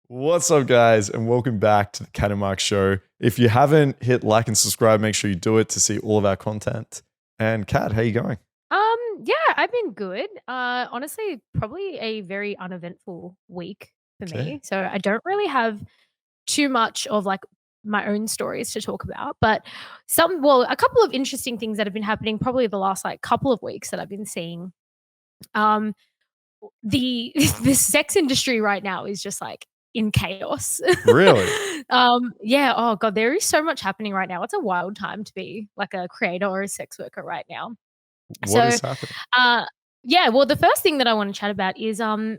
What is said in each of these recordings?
What's up, guys, and welcome back to the Kat and Mark Show. If you haven't hit like and subscribe, make sure you do it to see all of our content. And Kat, how you going? Yeah, I've been good. Honestly, probably a very uneventful week for Okay. me. So I don't really have too much of like my own stories to talk about, but a couple of interesting things that have been happening probably the last like couple of weeks that I've been seeing. Um, the the sex industry right now is just like in chaos. Really? Yeah. Oh God, there is so much happening right now. It's a wild time to be like a creator or a sex worker right now. What So, is happening? yeah, well, the first thing that I want to chat about is one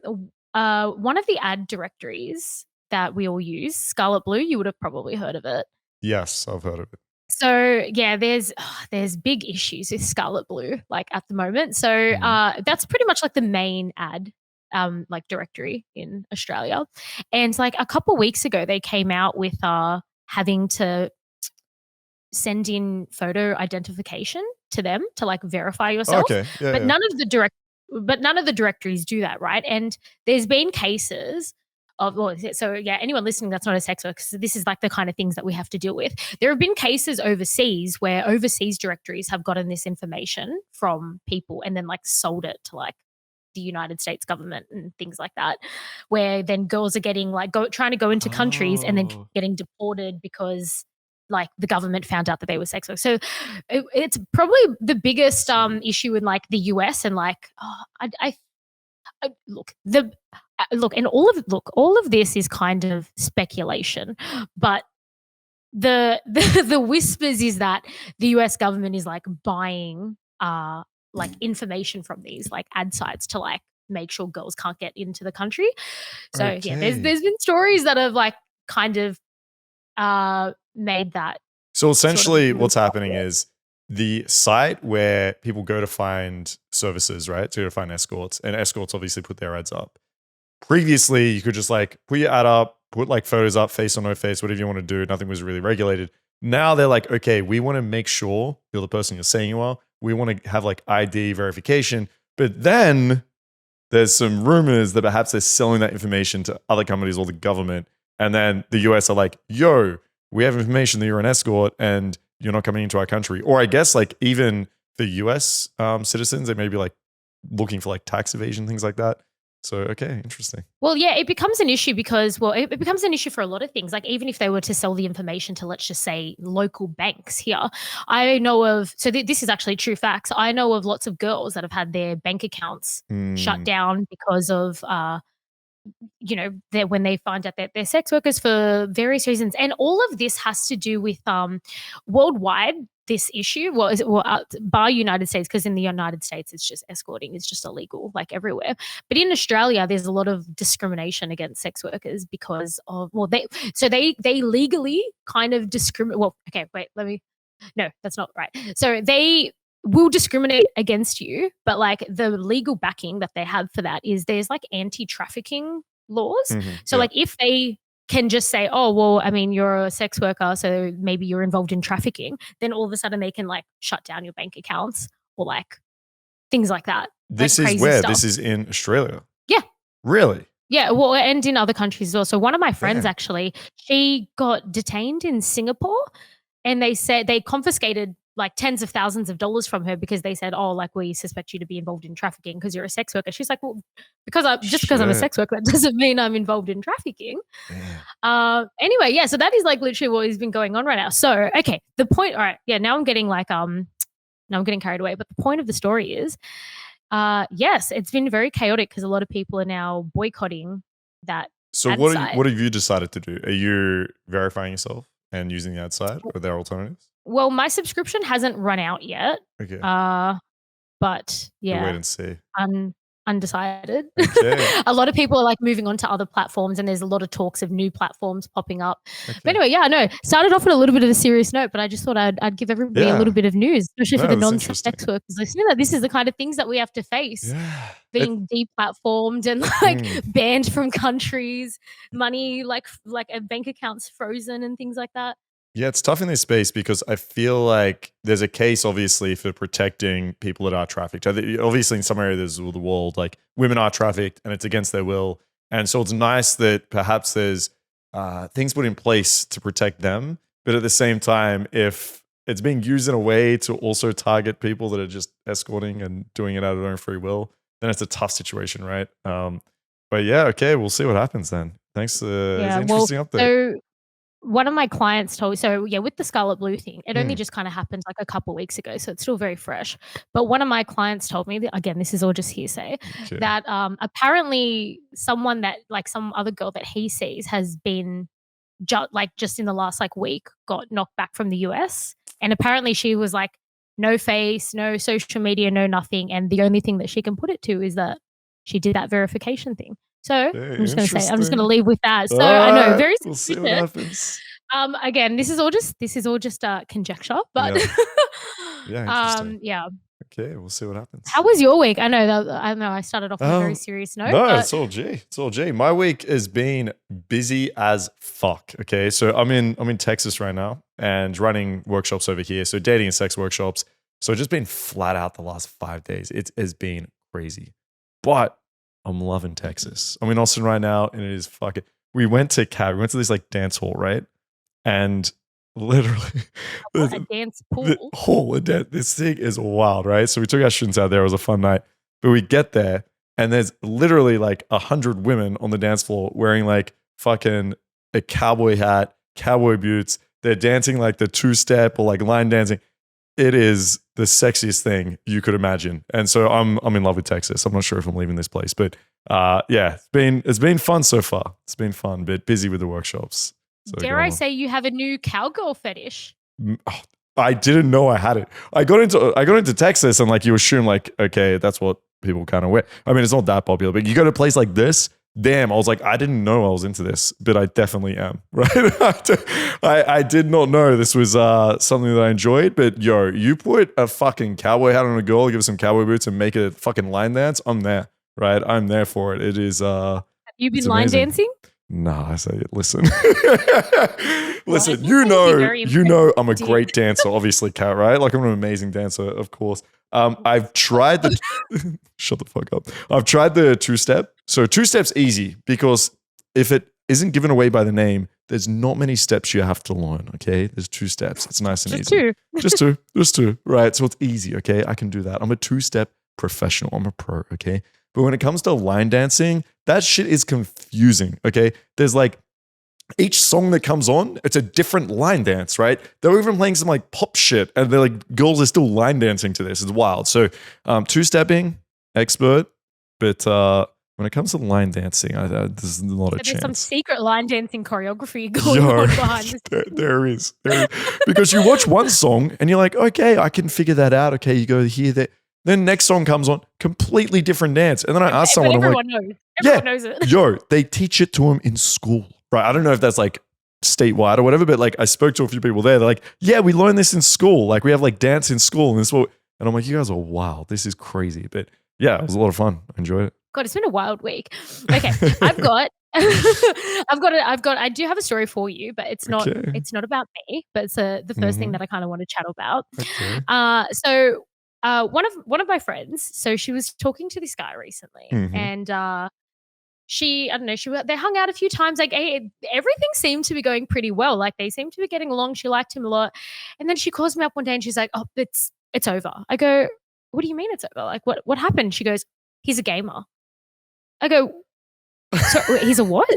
of the ad directories that we all use, Scarlet Blue. You would have probably heard of it. Yes, I've heard of it. So yeah, there's big issues with Scarlet Blue like at the moment. So that's pretty much like the main ad like directory in Australia. And like a couple weeks ago, they came out with having to send in photo identification to them to like verify yourself. Okay, yeah, But yeah. none of the directories do that, right? And there's been cases of anyone listening that's not a sex worker, so this is like the kind of things that we have to deal with. There have been cases overseas where overseas directories have gotten this information from people and then like sold it to like the United States government and things like that, where then girls are getting like trying to go into countries and then Oh. getting deported because like the government found out that they were sex workers. So it's probably the biggest issue in like the US and like all of this is kind of speculation, but the whispers is that the US government is like buying like information from these like ad sites to like make sure girls can't get into the country. So yeah, there's been stories that have like kind of made that. So essentially, sort of what's happening is the site where people go to find services, right? To go to find escorts, and escorts obviously put their ads up. Previously, you could just like put your ad up, put like photos up, face or no face, whatever you want to do. Nothing was really regulated. Now they're like, okay, we want to make sure you're the person you're saying you are. We want to have like ID verification. But then there's some rumors that perhaps they're selling that information to other companies or the government. And then the US are like, yo, we have information that you're an escort and you're not coming into our country. Or I guess like even the US citizens, they may be like looking for like tax evasion, things like that. So, okay, interesting. Well, yeah, it becomes an issue because, it becomes an issue for a lot of things. Like even if they were to sell the information to, let's just say, local banks here, I know of, this is actually true facts. I know of lots of girls that have had their bank accounts shut down because of, when they find out that they're sex workers for various reasons. And all of this has to do with worldwide, this issue, bar United States, because in the United States, it's just escorting is just illegal, like everywhere. But in Australia, there's a lot of discrimination against sex workers because of, they legally kind of discriminate. Well, okay, wait, no, that's not right. So they will discriminate against you, but like the legal backing that they have for that is there's like anti-trafficking laws. So like if they can just say, oh, well, I mean, you're a sex worker, so maybe you're involved in trafficking, then all of a sudden they can like shut down your bank accounts or like things like that. This like is where? stuff. This is in Australia? Yeah. Really? Yeah, well, and in other countries as well. So one of my friends actually, she got detained in Singapore and they said they confiscated like tens of thousands of dollars from her because they said, oh, like we suspect you to be involved in trafficking because you're a sex worker. She's like, well, because I'm a sex worker, that doesn't mean I'm involved in trafficking. Anyway, yeah, so that is like literally what has been going on right now. So, okay, the point, all right, yeah, now I'm getting like, now I'm getting carried away. But the point of the story is, yes, it's been very chaotic because a lot of people are now boycotting that. So what have you decided to do? Are you verifying yourself and using the ad site, or are there alternatives? Well, my subscription hasn't run out yet. Okay. But yeah. We'll wait and see. Undecided. Okay. A lot of people are like moving on to other platforms and there's a lot of talks of new platforms popping up. Okay. But anyway, yeah, I know. Started off with a little bit of a serious note, but I just thought I'd give everybody a little bit of news, especially for the non-sex workers listening, that this is the kind of things that we have to face. Yeah. Being deplatformed and like banned from countries, money like bank accounts frozen and things like that. Yeah, it's tough in this space because I feel like there's a case, obviously, for protecting people that are trafficked. Obviously, in some areas of the world, like women are trafficked and it's against their will. And so it's nice that perhaps there's things put in place to protect them. But at the same time, if it's being used in a way to also target people that are just escorting and doing it out of their own free will, then it's a tough situation, right? But yeah, okay, we'll see what happens then. Thanks. It's an interesting update. So one of my clients told me, so yeah, with the Scarlet Blue thing, it only just kind of happened like a couple of weeks ago, so it's still very fresh. But one of my clients told me, that, again, this is all just hearsay, that apparently someone that, like some other girl that he sees has been just in the last like week got knocked back from the US. And apparently she was like, no face, no social media, no nothing. And the only thing that she can put it to is that she did that verification thing. So I'm just going to say, I'm just going to leave with that. So I know, very we'll see what happens. Again, this is all just conjecture, but interesting. yeah. Okay, we'll see what happens. How was your week? I know I started off on a very serious note. No, it's all G. It's all G. My week has been busy as fuck. Okay, so I'm in Texas right now and running workshops over here. So dating and sex workshops. So just been flat out the last 5 days. It has been crazy, but I'm loving Texas. I'm in Austin right now, and it is fucking. We went to this like dance hall, right? And literally, a dance pool. This thing is wild, right? So we took our students out there. It was a fun night, but we get there, and there's literally like 100 women on the dance floor wearing like fucking a cowboy hat, cowboy boots. They're dancing like the two-step or like line dancing. It is the sexiest thing you could imagine. And so I'm in love with Texas. I'm not sure if I'm leaving this place, but yeah, it's been fun so far. It's been fun, but busy with the workshops. So dare I say you have a new cowgirl fetish? Oh, I didn't know I had it. I got into Texas and like you assume like, okay, that's what people kind of wear. I mean, it's not that popular, but you go to a place like this, damn, I was like, I didn't know I was into this, but I definitely am, right? I did not know this was something that I enjoyed, but yo, you put a fucking cowboy hat on a girl, give her some cowboy boots and make it a fucking line dance, I'm there, right? I'm there for it. It is Have you been line dancing? Nah, I say, listen, listen, you know I'm a great dancer, obviously, Kat, right? Like I'm an amazing dancer, of course. I've tried the shut the fuck up. I've tried the two-step. So two-step's easy because if it isn't given away by the name, there's not many steps you have to learn, okay? There's 2 steps. It's nice and easy. Just two, right? So it's easy, okay? I can do that. I'm a two-step professional. I'm a pro, okay? But when it comes to line dancing, that shit is confusing, okay? There's like each song that comes on, it's a different line dance, right? They're even playing some like pop shit and they're like, girls are still line dancing to this. It's wild. So two-stepping, expert, but when it comes to line dancing, there's not a chance. There's some secret line dancing choreography going on behind the scenes. There is. Because you watch one song and you're like, okay, I can figure that out. Okay, you go here, there. Then next song comes on, completely different dance. And then I ask someone, everyone knows. Everyone knows it. Yo, they teach it to them in school. Right, I don't know if that's like statewide or whatever, but like I spoke to a few people there. They're like, yeah, we learned this in school. Like we have like dance in school and this and I'm like, you guys are wild. This is crazy. But yeah, it was a lot of fun. I enjoyed it. God, it's been a wild week. Okay, I do have a story for you, but it's not about me, but it's the first thing that I kind of want to chat about. Okay. So one of my friends, so she was talking to this guy recently, and they hung out a few times. Like everything seemed to be going pretty well. Like they seemed to be getting along. She liked him a lot. And then she calls me up one day and she's like, "Oh, it's over." I go, "What do you mean it's over? Like what happened?" She goes, "He's a gamer." I go, "So he's a what?"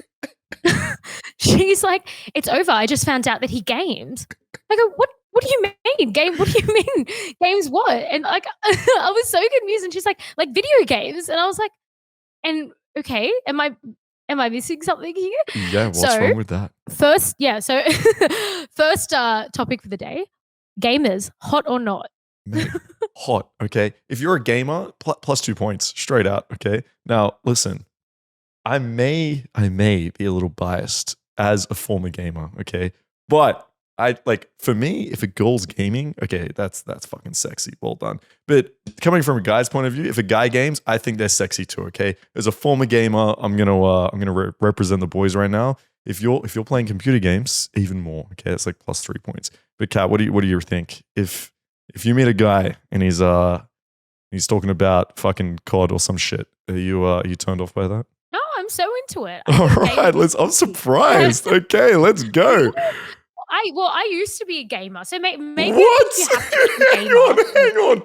She's like, "It's over. I just found out that he games." I go, What do you mean? Game? What do you mean? Games what?" And like I was so confused. And she's like video games. And I was like, and okay, am I missing something here? Yeah, what's wrong with that? First topic for the day: gamers, hot or not? Mate, hot. Okay, if you're a gamer, plus 2 points straight out. Okay, now listen, I may be a little biased as a former gamer. Okay, but for me, if a girl's gaming, okay, that's fucking sexy. Well done. But coming from a guy's point of view, if a guy games, I think they're sexy too. Okay, as a former gamer, I'm gonna represent the boys right now. if you're playing computer games, even more. Okay, it's like plus 3 points. But Kat, what do you think if you meet a guy and he's talking about fucking COD or some shit, are you turned off by that? No, I'm so into it. All right, I'm surprised. Okay, let's go. I used to be a gamer, so maybe what? you have to be a gamer. Hang on.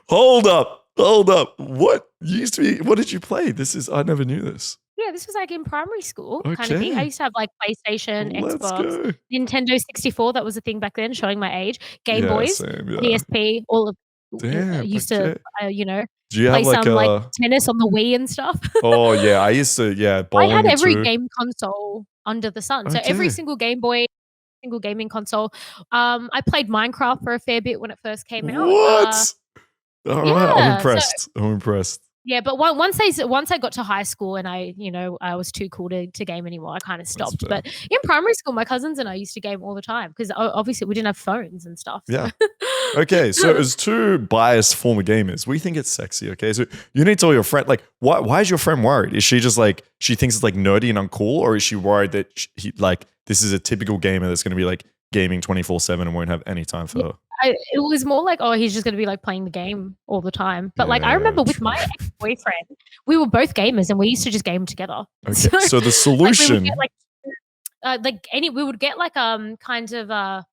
Hold up. What used to be? What did you play? I never knew this. Yeah, this was like in primary school kind of thing. Okay. I used to have like PlayStation, Let's Xbox, go. Nintendo 64. That was a thing back then, showing my age. Game Yeah, Boys, same, yeah. PSP, all of. Damn. Used okay. to, Do you play have like some like tennis on the Wii and stuff. Oh yeah, I used to. Yeah, I bowling had every too. game console under the sun. So every Okay. single Game Boy, single gaming console. I played Minecraft for a fair bit when it first came out. What? All right, I'm yeah, impressed. I'm impressed. Yeah, but once I got to high school and I was too cool to game anymore, I kind of stopped. fair. But in primary school, my cousins and I used to game all the time because obviously we didn't have phones and stuff. So. Yeah. Okay, so as two biased former gamers, we think it's sexy. Okay, so you need to tell your friend, like, why is your friend worried? Is she just like she thinks it's like nerdy and uncool, or is she worried that this is a typical gamer that's going to be like gaming 24/7 and won't have any time for her? It was more like, oh, he's just going to be like playing the game all the time. But like, I remember with my ex-boyfriend, we were both gamers and we used to just game together. Okay, so the solution, we would get like kind of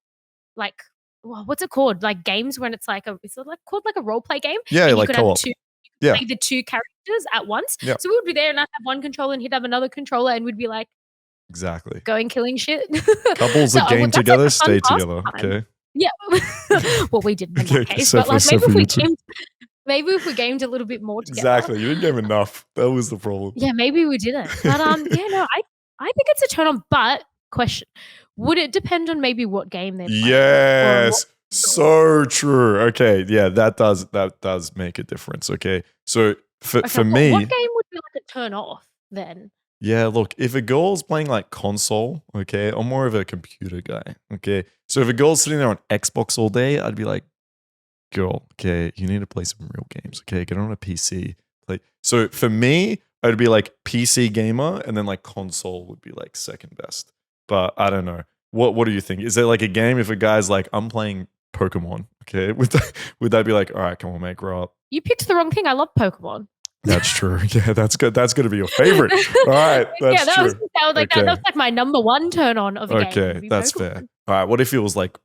like what's it called? Like games when it's like called like a role play game. Yeah, and like co-op. Play the two characters at once. Yeah. So we would be there and I'd have one controller and he'd have another controller and we'd be like exactly going killing shit. Couples that game together stay together. Okay. Yeah. Well, we didn't in that case, but like maybe if we gamed a little bit more together. Exactly. You didn't game enough. That was the problem. Yeah, maybe we didn't. But I think it's a turn on. But question: would it depend on maybe what game they're playing? Yes. So true. Okay. Yeah, that does make a difference. Okay. So for me, what game would be like a turn off then? Yeah, look, if a girl's playing like console, okay, I'm more of a computer guy, okay? So if a girl's sitting there on Xbox all day, I'd be like, girl, okay, you need to play some real games, okay? Get on a PC. So for me, I'd be like PC gamer, and then like console would be like second best. But I don't know. What do you think? Is there like a game if a guy's like, I'm playing Pokemon, okay? Would that be like, all right, come on, mate, grow up? You picked the wrong thing. I love Pokemon. That's true. Yeah, that's good. That's going to be your favorite. All right. That's that true. was like my number one turn on of a game. Okay, that's fair. All right. What if it was like,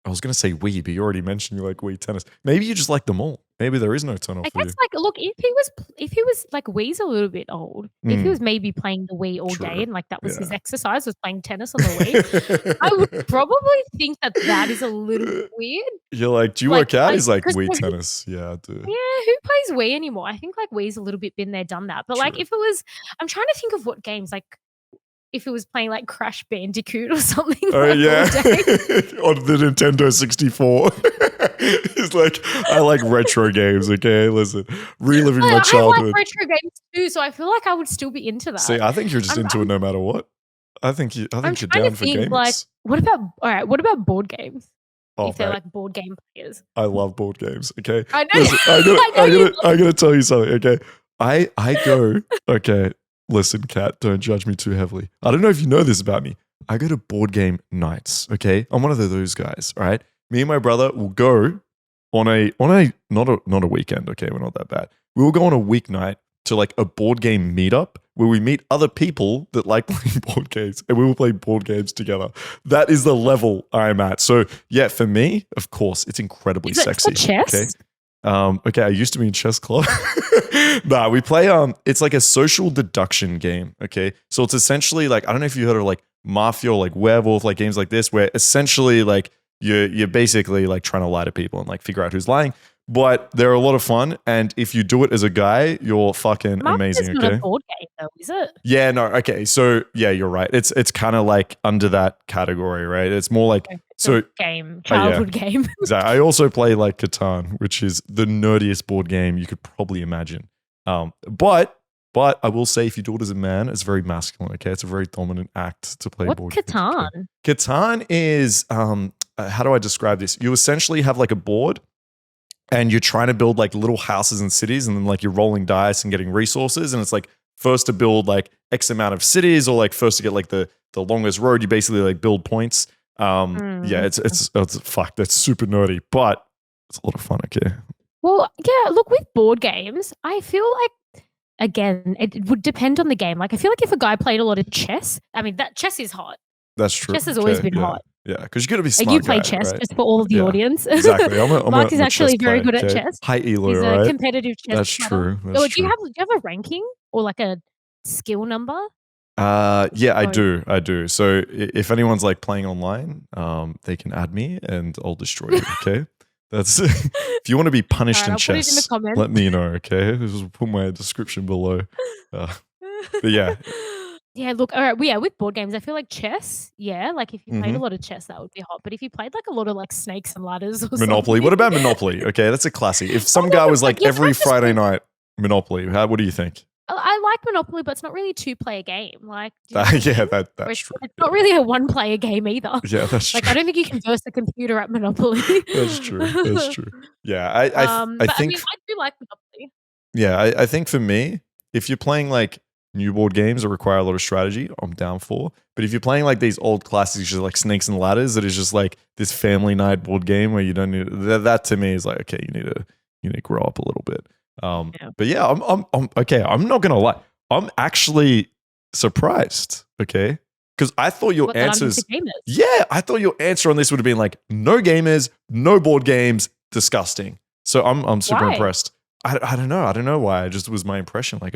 I was going to say Wii, but you already mentioned you like Wii tennis. Maybe you just like them all. Maybe there is no turn off. I guess like, look, if he was like Wii's a little bit old, if he was maybe playing the Wii all day and like that was his exercise, was playing tennis on the Wii, I would probably think that is a little bit weird. You're like, do you work out? He's like, Wii tennis. Yeah, I do. Yeah, who plays Wii anymore? I think like Wii's a little bit been there, done that. But like if it was, I'm trying to think of what games like. If it was playing like Crash Bandicoot or something. Oh, yeah. On the Nintendo 64. It's like, I like retro games, okay? Listen, reliving my childhood. I like retro games too, so I feel like I would still be into that. See, I think you're just into it no matter what. I think you're down for games. Like, what about board games? Oh, if they're like board game players. I love board games, okay? I know. Listen, I'm gonna tell you something, okay? I go, okay. Listen, Kat, don't judge me too heavily. I don't know if you know this about me. I go to board game nights, okay? I'm one of those guys, all right? Me and my brother will go on a not a weekend, okay? We're not that bad. We will go on a weeknight to like a board game meetup where we meet other people that like playing board games and we will play board games together. That is the level I'm at. So yeah, for me, of course, it's incredibly sexy. Is it chess? Okay? Okay, I used to be in chess club. Nah, we play it's like a social deduction game, okay? So it's essentially like, I don't know if you heard of like Mafia or like Werewolf, like games like this, where essentially like you're basically like trying to lie to people and like figure out who's lying. But they're a lot of fun, and if you do it as a guy, you're fucking amazing. It's not a board game, though, is it? Yeah, no, okay. So yeah, you're right. It's kind of like under that category, right? It's more like childhood game. Exactly. I also play like Catan, which is the nerdiest board game you could probably imagine. But I will say, if you do it as a man, it's very masculine. Okay, it's a very dominant act to play board games. What's Catan? Okay? Catan is how do I describe this? You essentially have like a board. And you're trying to build like little houses and cities, and then like you're rolling dice and getting resources. And it's like first to build like X amount of cities, or like first to get like the the longest road. You basically like build points. Yeah, it's fuck. That's super nerdy, but it's a lot of fun. Okay. Well, yeah. Look, with board games, I feel like again, it would depend on the game. Like, I feel like if a guy played a lot of chess, I mean, that chess is hot. That's true. Chess has always been hot. Yeah, because you got to be Like, smart. you play guy, chess right? just for all of the audience. Exactly. Mark is actually very good at chess. Hi, Elo, He's a right? competitive chess That's player. true. That's Do you have a ranking or like a skill number? Yeah, I do. So if anyone's like playing online, they can add me and I'll destroy you. Okay. That's if you want to be punished in chess, put it in the comments. Let me know. Okay. Just put my description below. But yeah. Yeah, look, all right. Well, yeah, with board games, I feel like chess, yeah, like if you played a Mhm. lot of chess, that would be hot. But if you played like a lot of like snakes and ladders or Monopoly. something. What about Monopoly? Okay, that's a classic. If some guy was like yeah, every that's just Friday night Monopoly, what do you think? I like Monopoly, but it's not really a two-player game. Like, do you know what I Yeah, mean? that's Or true. it's not really a one-player game either. Yeah, that's Like, true. I don't think you can verse the computer at Monopoly. That's true. That's true. Yeah, I But I think mean, I do like Monopoly. yeah, I think for me, if you're playing like new board games that require a lot of strategy, I'm down for. But if you're playing like these old classics, just like Snakes and Ladders, that is just like this family night board game where you don't need that to me is like, okay, you need to grow up a little bit. But yeah, I'm okay. I'm not gonna lie. I'm actually surprised. Okay, because I thought your answers. Yeah, I thought your answer on this would have been like no gamers, no board games, disgusting. So I'm super impressed. I don't know. I don't know why. It just was my impression. Like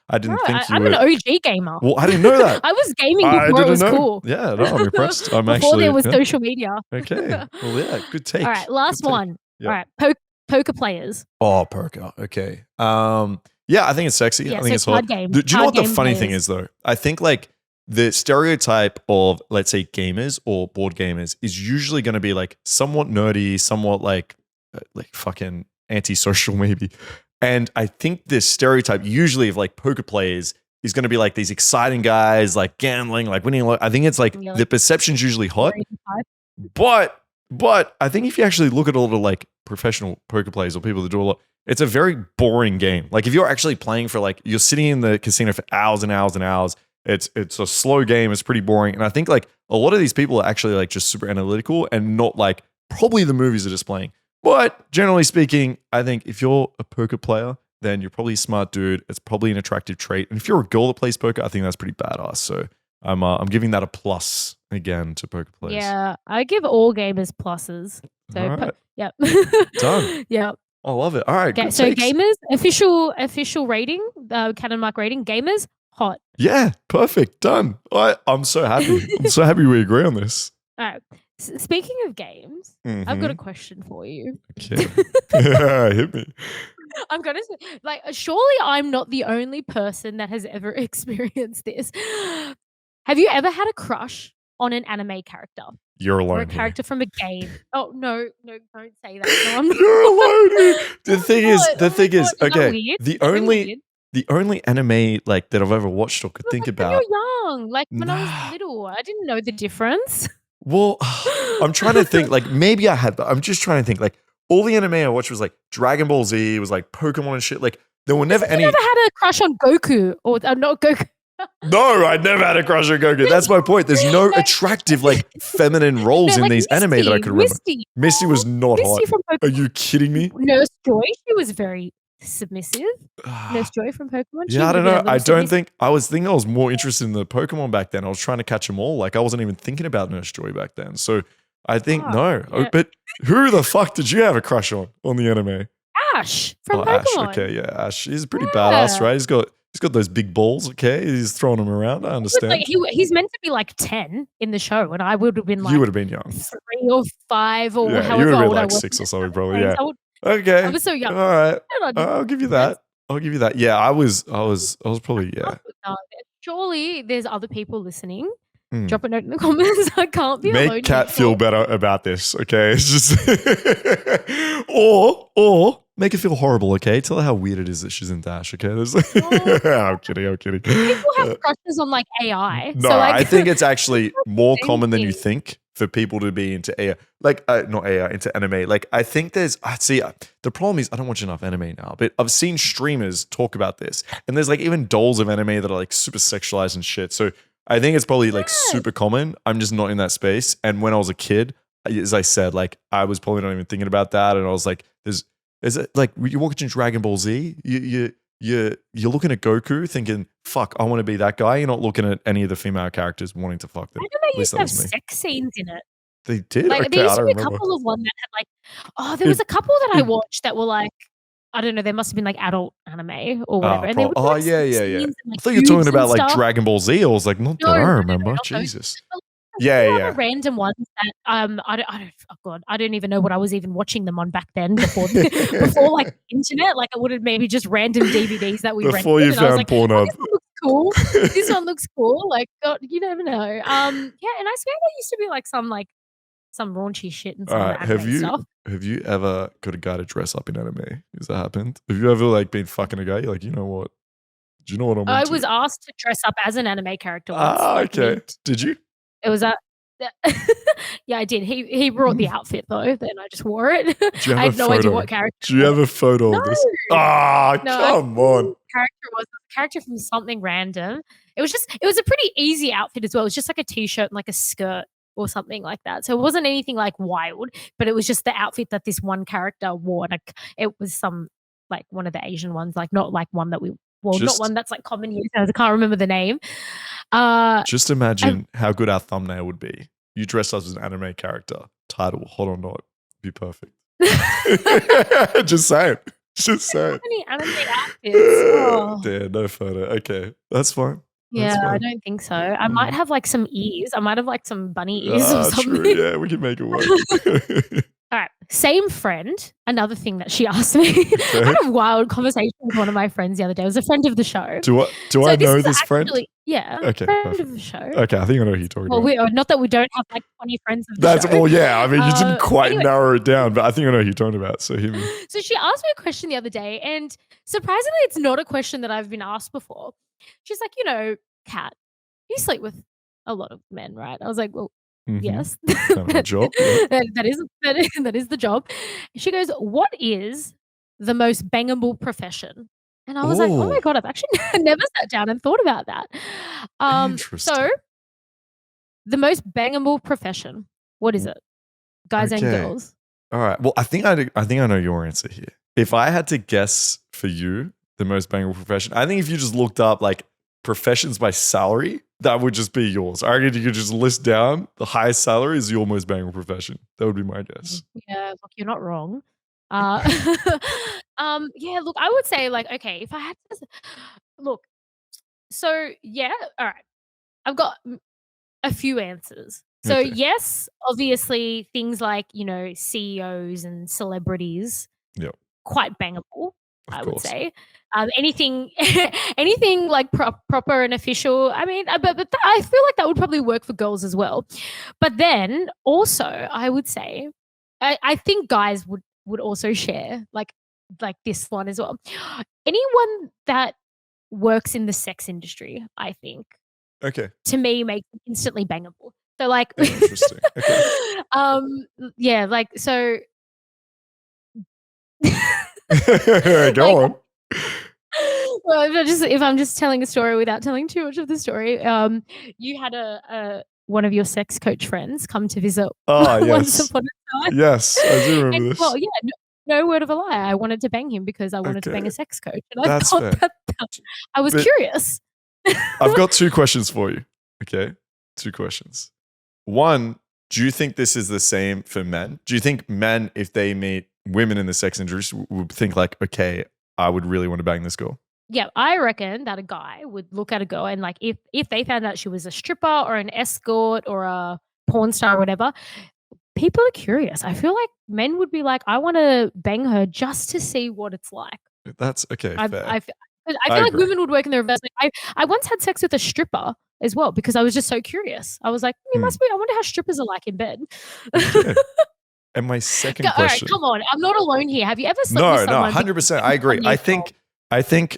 I didn't think you I'm were an OG gamer. Well, I didn't know that. I was gaming before it was cool. Yeah, no, I'm impressed. I'm before actually there was social media. Okay. Well, yeah, good take. All right, last one. Yeah. All right, poker players. Oh, poker. Okay. Yeah, I think it's sexy. Yeah, I think it's hot. game. Do you know what the funny players. thing is though? I think like the stereotype of, let's say, gamers or board gamers is usually going to be like somewhat nerdy, somewhat like fucking antisocial maybe. And I think this stereotype usually of like poker players is going to be like these exciting guys, like gambling, like winning. I think it's like the perception's usually hot. But I think if you actually look at a lot of like professional poker players or people that do a lot, it's a very boring game. Like if you're actually playing for like, you're sitting in the casino for hours and hours and hours, it's a slow game. It's pretty boring. And I think like a lot of these people are actually like just super analytical and not like probably the movies are just playing. But generally speaking, I think if you're a poker player, then you're probably a smart dude. It's probably an attractive trait. And if you're a girl that plays poker, I think that's pretty badass. So I'm giving that a plus again to poker players. Yeah, I give all gamers pluses. So right. Yep. Done. Yep. I love it. All right. Okay, so gamers, official rating, Canon Mark rating, gamers, hot. Yeah, perfect. Done. I'm so happy. I'm so happy we agree on this. All right. Speaking of games, I've got a question for you. Okay. Hit me. I'm going to say, like, surely I'm not the only person that has ever experienced this. Have you ever had a crush on an anime character? You're alone. Or a character from a game? Oh, no, don't say that. No, I'm not. You're alone. The thing is, okay, the only anime like that I've ever watched or could think about. When you're young, like when I was little, I didn't know the difference. Well, I'm trying to think, like maybe I had, but I'm just trying to think, like all the anime I watched was like Dragon Ball Z, was like Pokemon and shit. Like there were never any. You never had a crush on Goku or not Goku. No, I never had a crush on Goku. That's my point. There's no attractive, like feminine roles in these anime that I could remember. Misty was not hot. Are you kidding me? Nurse Joy, she was very submissive. Nurse Joy from Pokemon. Yeah, I don't know. I don't think I was more interested in the Pokemon back then. I was trying to catch them all. Like I wasn't even thinking about Nurse Joy back then. So I think no. Yeah. But who the fuck did you have a crush on the anime? Ash from Pokemon. Ash. Okay, yeah, Ash. He's pretty badass, right? He's got those big balls. Okay, he's throwing them around. I understand. Like, he's meant to be like 10 in the show, and I would have been like you would have been young, 3 or 5 or however you would have old been like I was. 6 or something, probably. Yeah. Okay. I was so young. All right. I'll give you that. Yeah, I was probably Surely there's other people listening. Drop a note in the comments. I can't be alone. Make Kat feel better about this, okay? It's just or make her feel horrible, okay? Tell her how weird it is that she's in Dash, okay? I'm kidding. People have crushes on like AI. No, so, like, I think it's actually more common than you think for people to be into AI, like not AI, into anime. Like I think the problem is I don't watch enough anime now, but I've seen streamers talk about this, and there's like even dolls of anime that are like super sexualized and shit. So I think it's probably like Yeah. super common. I'm just not in that space. And when I was a kid, as I said, like I was probably not even thinking about that. And I was like, is it like you're watching Dragon Ball Z? You're looking at Goku thinking, fuck, I want to be that guy. You're not looking at any of the female characters wanting to fuck them. I know they At used least to that have was me. sex scenes in it. They did? Like Okay, there used I to don't be a remember. couple of one that had there was a couple that I watched that were like, I don't know, there must have been like adult anime or whatever. And they would like yeah. sex I scenes and, like, thought you were talking boobs and about like stuff. Dragon Ball Z. I was like, not that I remember. not those. Jesus. But Yeah, there were random ones that I don't even know what I was even watching them on back then before like internet. Like it would have maybe just random DVDs that we Before rented. you And I was found like, Pornhub. this one looks cool. This one looks cool. Like God, you never know. Yeah, and I swear there used to be like some raunchy shit and some anime stuff. Have you ever got a guy to dress up in anime? Has that happened? Have you ever like been fucking a guy? You're like, you know what? Do you know what I'm I into? was asked to dress up as an anime character once. Okay. Did you? It was a yeah, I did. He brought the outfit though, then I just wore it. I had no idea what character. Do you have a photo of this? Come on. Character was a character from something random. It was a pretty easy outfit as well. It was just like a t-shirt and like a skirt or something like that. So it wasn't anything like wild, but it was just the outfit that this one character wore. Like it was some like one of the Asian ones, like not like one that not one that's like common use. I can't remember the name. Just imagine how good our thumbnail would be. You dressed up as an anime character. Title, Hot or Not. Be perfect. Just saying. Just saying. So many anime outfits. Yeah, no photo. Okay, that's fine. Yeah, I don't think so. I might have like some ears. I might have like some bunny ears or something. True. Yeah, we can make it work. All right. Same friend. Another thing that she asked me. I had a wild conversation with one of my friends the other day. It was a friend of the show. Do I know this friend? Yeah. Okay. Friend Perfect. of the show. Okay, I think I know who you're talking about. Not that we don't have like 20 friends of the show. Well, yeah. I mean, you didn't quite narrow it down, but I think I know who you're talking about. So hit me. So she asked me a question the other day, and surprisingly, it's not a question that I've been asked before. She's like, Kat, you sleep with a lot of men, right? I was like, well, yes. Job. that is the job. She goes, what is the most bangable profession? And I was like, oh my God, I've actually never sat down and thought about that. Interesting. So the most bangable profession, what is it? Guys and girls. All right. Well, I think I know your answer here. If I had to guess for you, the most bangable profession, I think if you just looked up like professions by salary, that would just be yours. I reckon you could just list down the highest salary is your most bangable profession. That would be my guess. Yeah, look, you're not wrong. Yeah, look, I would say like, okay, if I had to look, so yeah, all right. I've got a few answers. So yes, obviously things like, CEOs and celebrities, quite bangable, I would say. Anything like proper and official. I mean, but I feel like that would probably work for girls as well. But then also, I would say, I think guys would also share like this one as well. Anyone that works in the sex industry, I think, to me, makes it instantly bangable. So like, interesting. Okay. Yeah, like so. Go on. Well, if I'm just telling a story without telling too much of the story, you had a one of your sex coach friends come to visit once upon a time. Yes, I do remember this. Well, yeah, no word of a lie. I wanted to bang him because I wanted to bang a sex coach, and That's fair. I was curious. I've got 2 questions for you. Okay, 2 questions. One, do you think this is the same for men? Do you think men, if they meet women in the sex industry, would think like, okay, I would really want to bang this girl? Yeah, I reckon that a guy would look at a girl and like if they found out she was a stripper or an escort or a porn star or whatever, people are curious. I feel like men would be like, I want to bang her just to see what it's like. That's okay. Fair. I feel like women would work in the reverse. Like, I once had sex with a stripper as well because I was just so curious. I was like, I wonder how strippers are like in bed. Okay. And my second question. All right, come on. I'm not alone here. Have you ever slept with someone? No, 100%. I agree. I think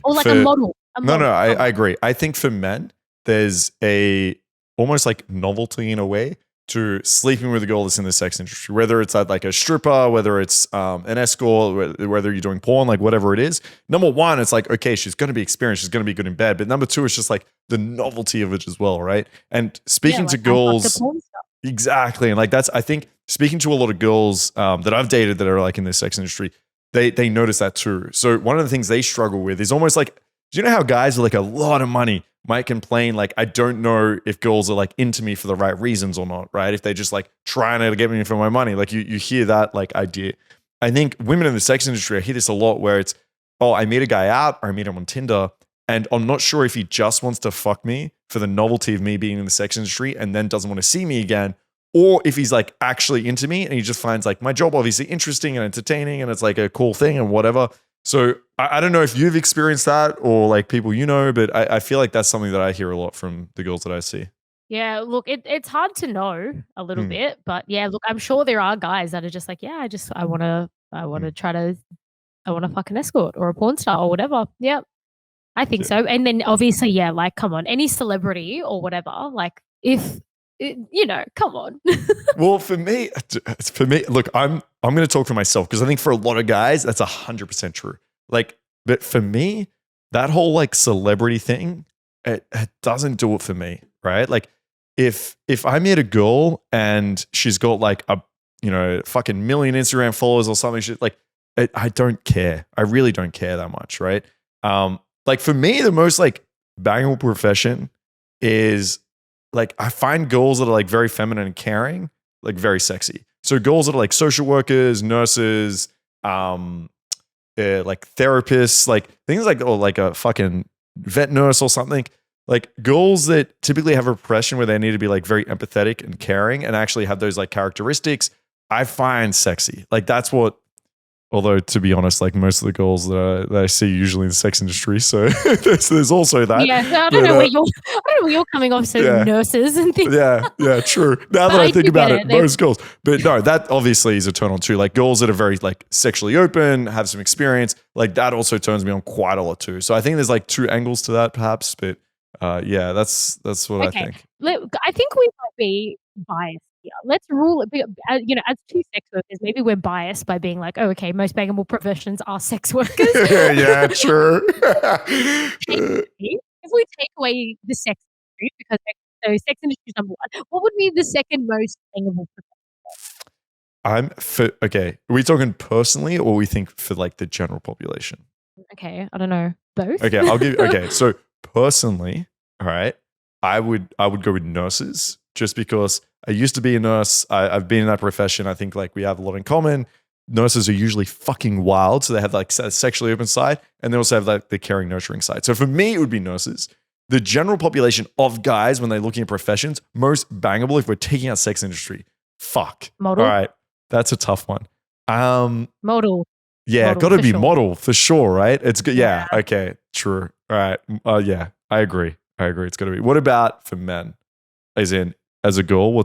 or like a model. I agree. I think for men, there's a almost like novelty in a way to sleeping with a girl that's in the sex industry, whether it's at like a stripper, whether it's an escort, whether you're doing porn, like whatever it is. Number one, it's like, okay, she's going to be experienced. She's going to be good in bed. But number two, it's just like the novelty of it as well, right? And speaking to girls, exactly. And like I think speaking to a lot of girls that I've dated that are like in the sex industry, they notice that too. So one of the things they struggle with is almost like, do you know how guys with like a lot of money might complain like, I don't know if girls are like into me for the right reasons or not, right? If they just like trying to get me for my money, like you hear that like idea. I think women in the sex industry, I hear this a lot where it's, oh, I meet a guy out or I meet him on Tinder and I'm not sure if he just wants to fuck me for the novelty of me being in the sex industry and then doesn't want to see me again, or if he's like actually into me and he just finds like my job obviously interesting and entertaining and it's like a cool thing and whatever. So I don't know if you've experienced that or like people you know, but I feel like that's something that I hear a lot from the girls that I see. Yeah, look, it's hard to know a little bit, but yeah, look, I'm sure there are guys that are just like, yeah, I want to fuck an escort or a porn star or whatever. Yeah, I think so. And then obviously, yeah, like, come on, any celebrity or whatever, like come on. Well, for me, look, I'm going to talk for myself because I think for a lot of guys, that's 100% true. Like, but for me, that whole like celebrity thing, it doesn't do it for me, right? Like, if I meet a girl and she's got like a fucking million Instagram followers or something, I don't care. I really don't care that much, right? Like for me, the most like bangable profession is like I find girls that are like very feminine and caring, like very sexy. So girls that are like social workers, nurses, like therapists, like things like like a fucking vet nurse or something. Like girls that typically have a profession where they need to be like very empathetic and caring and actually have those like characteristics, I find sexy. Like that's what. Although, to be honest, like most of the girls that I see usually in the sex industry, so there's also that. Yeah, so I don't know where you're coming off. So nurses and things. Yeah, true. Now that I think about it, most girls. But no, that obviously is a turn on too. Like girls that are very like sexually open, have some experience, like that also turns me on quite a lot too. So I think there's like two angles to that, perhaps. But yeah, that's what I think. I think we might be biased. Yeah, let's rule it. As two sex workers, maybe we're biased by being like, oh, okay, most bangable professions are sex workers. Yeah, sure. If we take away the sex industry, because sex industry is number one, what would be the second most bangable profession? Okay. Are we talking personally, or we think for like the general population? Okay, I don't know. Both. Okay, okay. So personally, all right, I would go with nurses just because I used to be a nurse. I've been in that profession. I think like we have a lot in common. Nurses are usually fucking wild. So they have like a sexually open side and they also have like the caring, nurturing side. So for me, it would be nurses. The general population of guys, when they're looking at professions, most bangable if we're taking out sex industry. Fuck. Model. All right. That's a tough one. Model. Yeah, got to be model for sure, right? It's good. Yeah. Okay. True. All right. Yeah, I agree. It's got to be. What about for men? As a girl,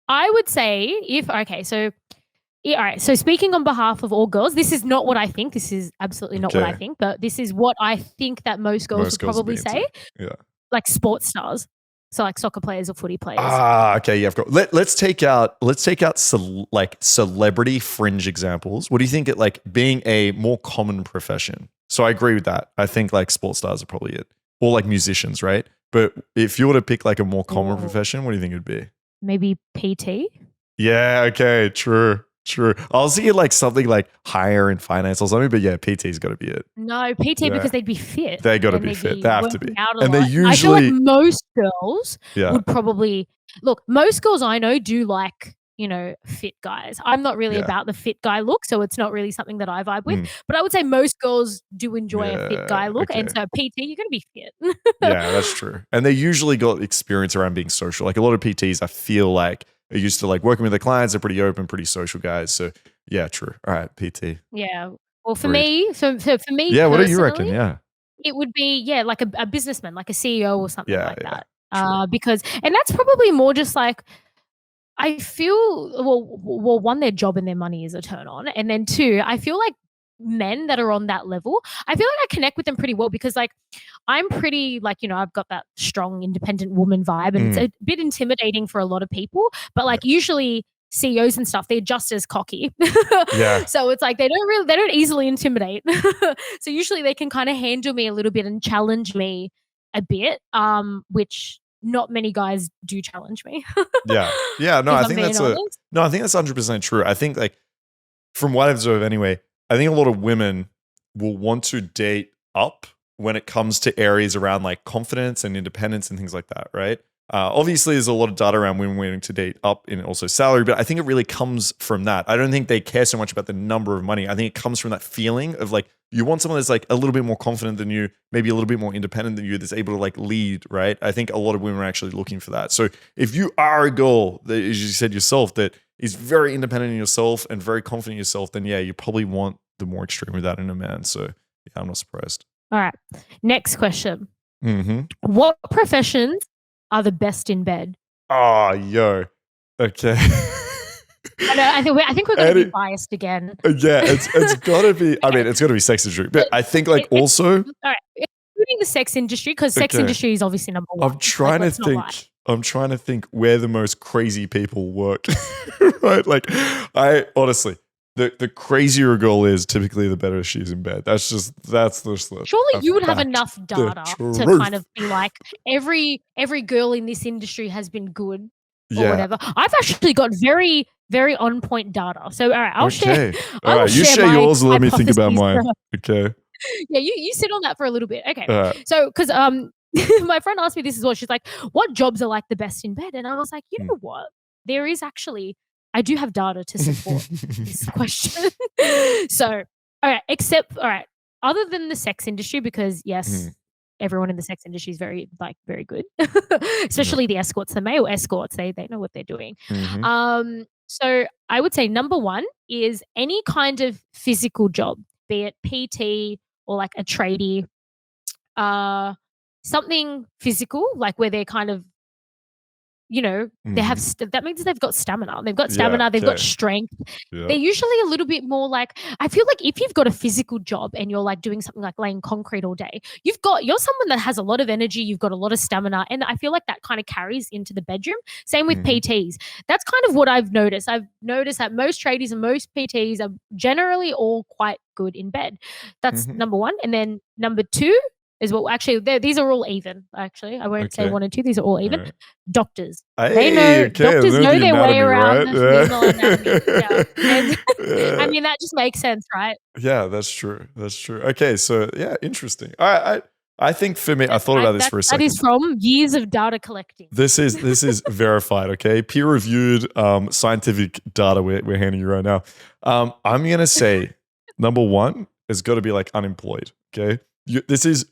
I would say all right. So speaking on behalf of all girls, this is not what I think. This is absolutely not what I think, but this is what I think that most girls would probably say. Yeah. Like sports stars. So like soccer players or footy players. Okay. Yeah, of course. Let's take out like celebrity fringe examples. What do you think it like being a more common profession? So I agree with that. I think like sports stars are probably it. Or like musicians, right? But if you were to pick like a more common profession, what do you think it would be? Maybe PT? Yeah, okay, true. I was thinking like something like higher in finance or something, but yeah, PT's got to be it. No, PT because they'd be fit. They got to be fit. They have to be. And they usually... I feel like most girls would probably... Look, most girls I know do like, fit guys. I'm not really about the fit guy look, so it's not really something that I vibe with. But I would say most girls do enjoy a fit guy look, and so PT, you're going to be fit. Yeah, that's true. And they usually got experience around being social. Like a lot of PTs, I feel like are used to like working with their clients. They're pretty open, pretty social guys. So yeah, true. All right, PT. Yeah. Well, for me, yeah. What do you reckon? Yeah. It would be like a businessman, like a CEO or something like that. Because that's probably more just like. I feel, well, one, their job and their money is a turn on. And then two, I feel like men that are on that level, I feel like I connect with them pretty well because like I'm pretty like, I've got that strong independent woman vibe and it's a bit intimidating for a lot of people, but like usually CEOs and stuff, they're just as cocky. Yeah. So it's like they don't easily intimidate. So usually they can kind of handle me a little bit and challenge me a bit, which not many guys do challenge me. Yeah. No, If I I'm think being that's honest. I think that's 100% true. I think like from what I've observed anyway, I think a lot of women will want to date up when it comes to areas around like confidence and independence and things like that, right? Obviously, there's a lot of data around women wanting to date up in also salary, but I think it really comes from that. I don't think they care so much about the number of money. I think it comes from that feeling of like you want someone that's like a little bit more confident than you, maybe a little bit more independent than you, that's able to like lead, right? I think a lot of women are actually looking for that. So if you are a girl that, as you said yourself, that is very independent in yourself and very confident in yourself, then yeah, you probably want the more extreme of that in a man. So yeah, I'm not surprised. All right. Next question. Mm-hmm. What professions are the best in bed? Oh, yo. Okay. I think we're going to be biased again. Yeah, it's got to be. I mean, it's got to be sex industry, but I think like also. All right, including the sex industry, because sex industry is obviously number one. I'm trying to think. I'm trying to think where the most crazy people work. Right? Like, I honestly, the crazier a girl is, typically the better she's in bed. That's the. Surely you would have enough data to kind of be like every girl in this industry has been good. Or whatever. I've actually got very, very on point data. So, all right, I'll share. All right, you share yours and let me think about mine. Okay. Yeah, you sit on that for a little bit. Okay. So, because my friend asked me this as well. She's like, "What jobs are like the best in bed?" And I was like, "You know what? There is actually, I do have data to support this question." So, all right, other than the sex industry, because yes. Everyone in the sex industry is very good, especially the escorts, the male escorts. They know what they're doing. So I would say number one is any kind of physical job, be it PT or like a tradie, something physical, like where they're kind of, they have that means they've got stamina. They've got stamina. They've got strength. They're usually a little bit more like, I feel like if you've got a physical job and you're like doing something like laying concrete all day, you're someone that has a lot of energy. You've got a lot of stamina, and I feel like that kind of carries into the bedroom. Same with PTs. That's kind of what I've noticed. I've noticed that most tradies and most PTs are generally all quite good in bed. That's number one, and then number two is what actually these are all even. Actually, I won't say one and two. These are all even. Right. Doctors, doctors know their way around the female anatomy. Yeah. I mean, that just makes sense, right? Yeah, that's true. Okay, so yeah, interesting. I think for me, I thought about this for a second. That is from years of data collecting. This is verified. Okay, peer-reviewed scientific data we're handing you right now. I'm gonna say number one has got to be like unemployed. Okay. This is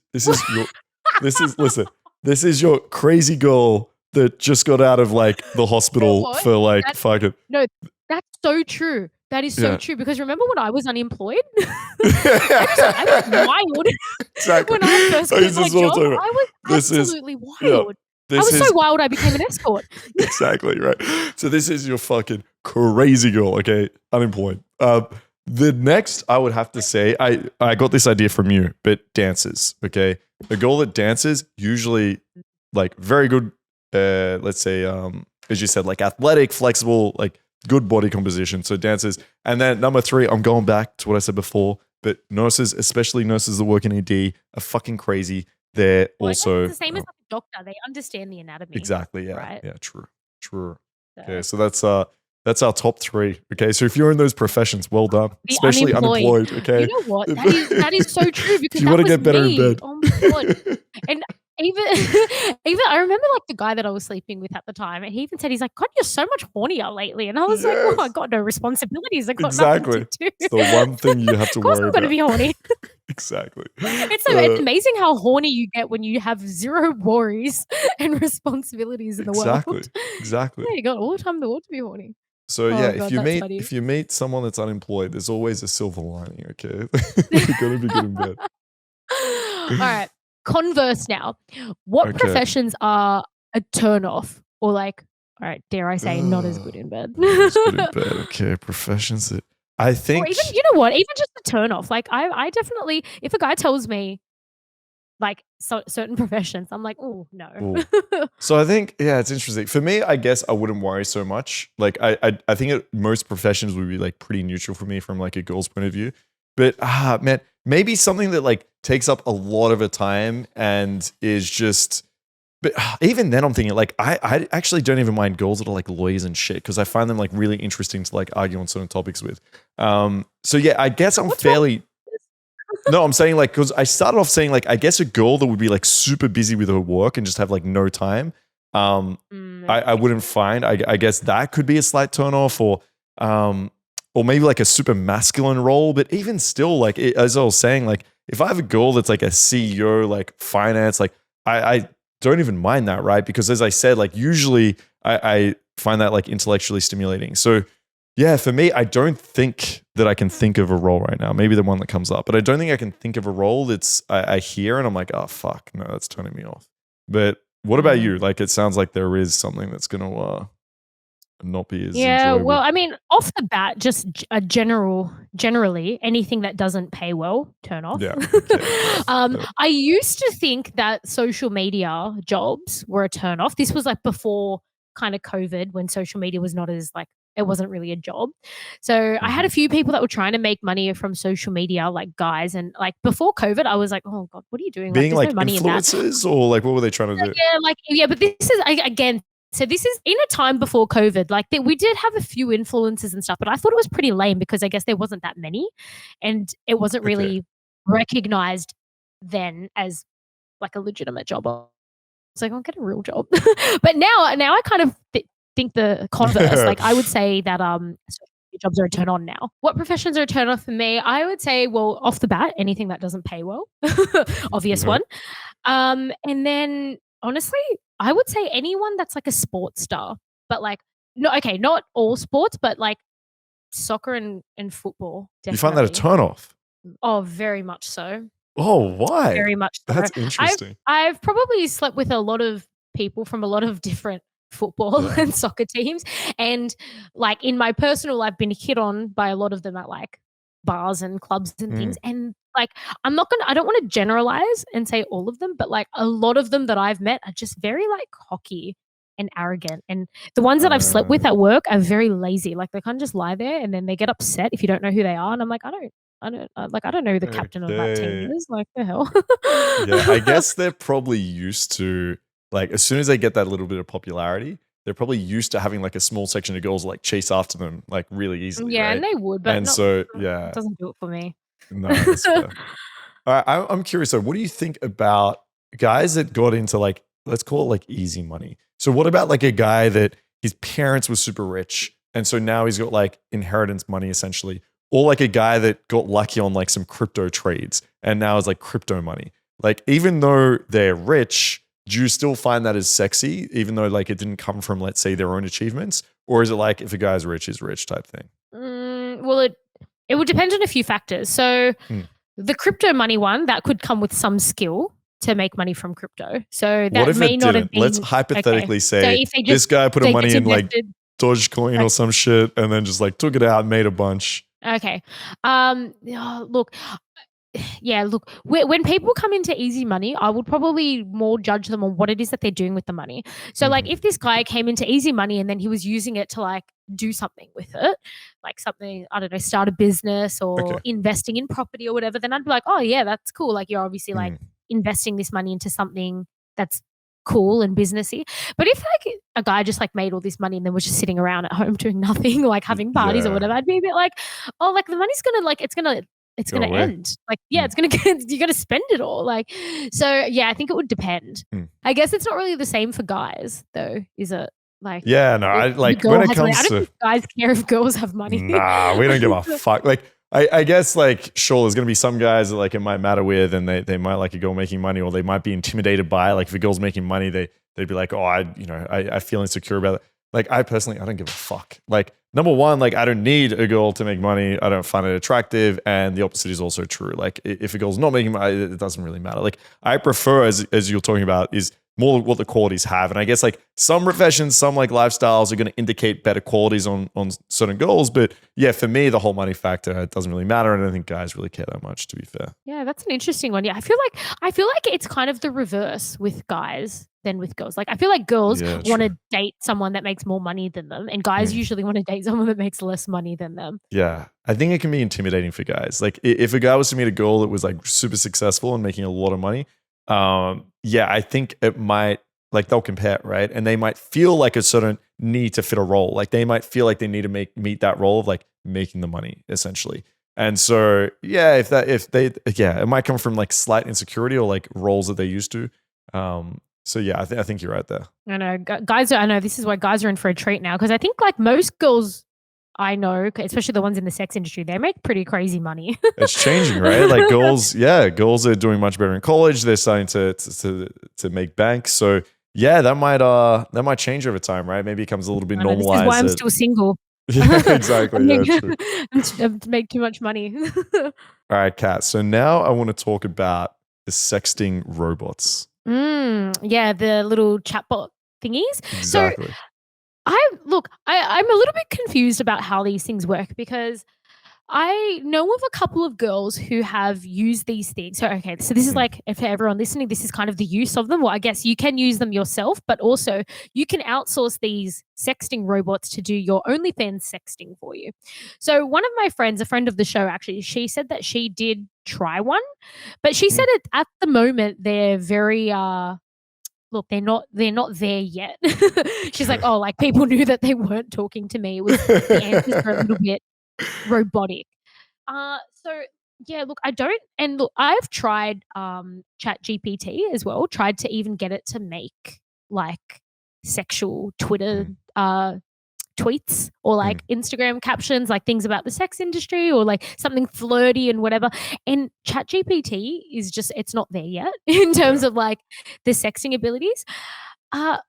your crazy girl that just got out of like the hospital for like fucking. No, that's so true. That is so true, because remember when I was unemployed? I was wild. Exactly. When I first got my job, I was absolutely wild. I was so wild I became an escort. Exactly, right. So this is your fucking crazy girl, okay? Unemployed. The next, I would have to say, I got this idea from you, but dancers, okay? A girl that dances, usually like very good, let's say, as you said, like athletic, flexible, like good body composition. So dancers. And then number three, I'm going back to what I said before, but nurses, especially nurses that work in ED, are fucking crazy. They're also... It's the same as like a doctor. They understand the anatomy. Exactly, yeah. Right? Yeah, true. Okay, so that's our top three. Okay, so if you're in those professions, well done. Especially unemployed. Okay, you know what? That is so true, because you want to get better in bed. Oh my god! And even I remember like the guy that I was sleeping with at the time, and he even said, he's like, "God, you're so much hornier lately." And I was like, "Oh, I got no responsibilities. I got nothing to do." It's the one thing you have to worry about. Of course, I'm going to be horny. Exactly. It's amazing how horny you get when you have zero worries and responsibilities in the world. Exactly. Yeah, you got all the time in the world to be horny. So if you meet someone that's unemployed, there's always a silver lining, okay? You're gonna be good in bed. All right. Converse now. What professions are a turn off, or like, all right, dare I say, not as good in bed? Not as good in bed. Okay, professions that I Or think even, you know what? Even just the turn off. Like I definitely, if a guy tells me like certain professions, I'm like, oh no. Ooh. So I think, yeah, it's interesting. For me, I guess I wouldn't worry so much. Like I think most professions would be like pretty neutral for me from like a girl's point of view. But man, maybe something that like takes up a lot of a time and is just. But even then, I'm thinking like I actually don't even mind girls that are like lawyers and shit because I find them like really interesting to like argue on certain topics with. So yeah, I guess I'm fairly. No, I'm saying like because I started off saying like I guess a girl that would be like super busy with her work and just have like no time. I wouldn't find. I guess that could be a slight turnoff, or maybe like a super masculine role. But even still, like as I was saying, like if I have a girl that's like a CEO, like finance, like I don't even mind that, right? Because as I said, like usually I find that like intellectually stimulating. So yeah, for me, I don't think that I can think of a role right now. Maybe the one that comes up, but I don't think I can think of a role that's I hear and I'm like, oh fuck, no, that's turning me off. But what about you? Like, it sounds like there is something that's gonna not be as enjoyable. Well, I mean, off the bat, just generally, anything that doesn't pay well, turn off. Yeah. Okay. I used to think that social media jobs were a turn off. This was like before kind of COVID, when social media was not as like, it wasn't really a job. So I had a few people that were trying to make money from social media, like guys, and like before COVID, I was like, oh god, what are you doing? Being like, like no money influencers, or like what were they trying to do? Yeah, but this is again. So this is in a time before COVID. Like we did have a few influencers and stuff, but I thought it was pretty lame because I guess there wasn't that many, and it wasn't really recognized then as like a legitimate job. It's like, I'll get a real job. But now I kind of think the converse. Like I would say that jobs are a turn on now. What professions are a turn off for me? I would say, well, off the bat, anything that doesn't pay well, obvious one. And then honestly, I would say anyone that's like a sports star, but like not all sports, but like soccer and football. Definitely. You find that a turn off? Oh, very much so. Oh, why? Very much so. That's interesting. I've probably slept with a lot of people from a lot of different football and soccer teams. And like in my personal, I've been hit on by a lot of them at like bars and clubs and things. And like, I don't want to generalize and say all of them, but like a lot of them that I've met are just very like cocky and arrogant. And the ones that I've slept with at work are very lazy. Like they kind of just lie there and then they get upset if you don't know who they are. And I'm like, I don't know who the captain of that team is. Like the hell. Yeah, I guess they're probably used to like as soon as they get that little bit of popularity, they're probably used to having like a small section of girls like chase after them like really easily. Yeah, right? and they would, but it doesn't do it for me. No, that's fair. All right, I'm curious though. What do you think about guys that got into like, let's call it like easy money? So what about like a guy that his parents were super rich and so now he's got like inheritance money essentially, or like a guy that got lucky on like some crypto trades and now is like crypto money? Like even though they're rich, do you still find that as sexy, even though like it didn't come from, let's say, their own achievements? Or is it like if a guy's rich, he's rich type thing? Well, it would depend on a few factors. So the crypto money one, that could come with some skill to make money from crypto. So that what if may it not didn't? have been. Let's hypothetically say so this guy put money in like Dogecoin or some shit and then just like took it out and made a bunch. Okay. Look, when people come into easy money, I would probably more judge them on what it is that they're doing with the money. So like if this guy came into easy money and then he was using it to like do something with it, like something, I don't know, start a business or investing in property or whatever, then I'd be like, oh yeah, that's cool. Like you're obviously like investing this money into something that's cool and businessy. But if like a guy just like made all this money and then was just sitting around at home doing nothing, like having parties or whatever, I'd be a bit like, oh, like the money's gonna like it's gonna end. Like, it's gonna you're gonna spend it all. Like, so yeah, I think it would depend. I guess it's not really the same for guys though, is it? Like, yeah, no, I like when it comes I don't think guys care if girls have money. Nah, we don't give a fuck. Like, I guess like sure, there's gonna be some guys that like it might matter with, and they might like a girl making money, or they might be intimidated by like if a girl's making money, they'd be like, oh, I feel insecure about it. Like I personally, I don't give a fuck. Like number one, like I don't need a girl to make money. I don't find it attractive. And the opposite is also true. Like if a girl's not making money, it doesn't really matter. Like I prefer, as you're talking about, is more what the qualities have. And I guess like some professions, some like lifestyles are going to indicate better qualities on certain girls. But yeah, for me, the whole money factor, it doesn't really matter. And I don't think guys really care that much, to be fair. Yeah, that's an interesting one. Yeah, I feel like it's kind of the reverse with guys than with girls. Like I feel like girls want to date someone that makes more money than them, and guys usually want to date someone that makes less money than them. Yeah, I think it can be intimidating for guys. Like if a guy was to meet a girl that was like super successful and making a lot of money, yeah, I think it might, like they'll compare, right? And they might feel like a certain need to fit a role. Like they might feel like they need to meet that role of like making the money essentially. And so, yeah, it might come from like slight insecurity or like roles that they used to. So yeah, I think you're right there. I know guys. I know this is why guys are in for a treat now, because I think like most girls I know, especially the ones in the sex industry, they make pretty crazy money. It's changing, right? Like girls are doing much better in college. They're starting to make bank. So yeah, that might change over time, right? Maybe it becomes a little bit normalized. This is why I'm still single. Yeah, exactly. True. I make too much money. All right, Kat. So now I want to talk about the sexting robots. Yeah, the little chatbot thingies. Exactly. So I'm a little bit confused about how these things work, because I know of a couple of girls who have used these things. So, okay, so this is like, for everyone listening, this is kind of the use of them. Well, I guess you can use them yourself, but also you can outsource these sexting robots to do your OnlyFans sexting for you. So one of my friends, a friend of the show actually, she said that she did try one, but she said at the moment they're very look, they're not there yet. She's like, oh, like people knew that they weren't talking to me. It was the answers were a little bit robotic. So yeah, look, I've tried Chat GPT as well, tried to even get it to make like sexual Twitter tweets or like Instagram captions, like things about the sex industry or like something flirty and whatever. And Chat GPT is just, it's not there yet in terms of like the sexting abilities. For